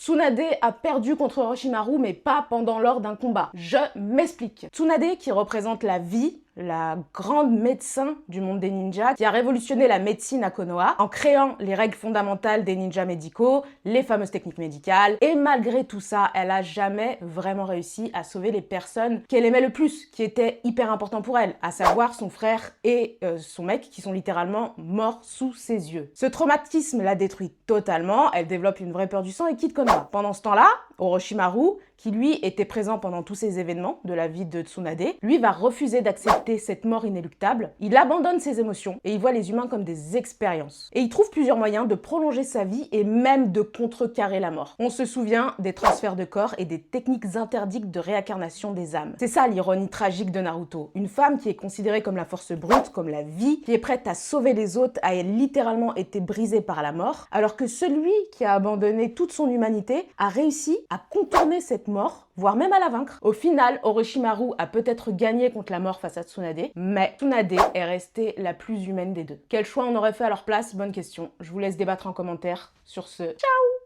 Tsunade a perdu contre Orochimaru, mais pas lors d'un combat. Je m'explique. Tsunade, qui représente la vie, la grande médecin du monde des ninjas, qui a révolutionné la médecine à Konoha en créant les règles fondamentales des ninjas médicaux, les fameuses techniques médicales, et malgré tout ça, elle a jamais vraiment réussi à sauver les personnes qu'elle aimait le plus, qui étaient hyper importants pour elle, à savoir son frère et son mec, qui sont littéralement morts sous ses yeux. Ce traumatisme la détruit totalement, elle développe une vraie peur du sang et quitte Konoha. Pendant ce temps-là, Orochimaru, qui lui était présent pendant tous ces événements de la vie de Tsunade, lui va refuser d'accepter cette mort inéluctable. Il abandonne ses émotions et il voit les humains comme des expériences. Et il trouve plusieurs moyens de prolonger sa vie et même de contrecarrer la mort. On se souvient des transferts de corps et des techniques interdites de réincarnation des âmes. C'est ça l'ironie tragique de Naruto. Une femme qui est considérée comme la force brute, comme la vie, qui est prête à sauver les autres, a littéralement été brisée par la mort, alors que celui qui a abandonné toute son humanité a réussi à contourner cette mort, voire même à la vaincre. Au final, Orochimaru a peut-être gagné contre la mort face à Tsunade, mais Tsunade est restée la plus humaine des deux. Quel choix on aurait fait à leur place? Bonne question. Je vous laisse débattre en commentaire. Sur ce, ciao!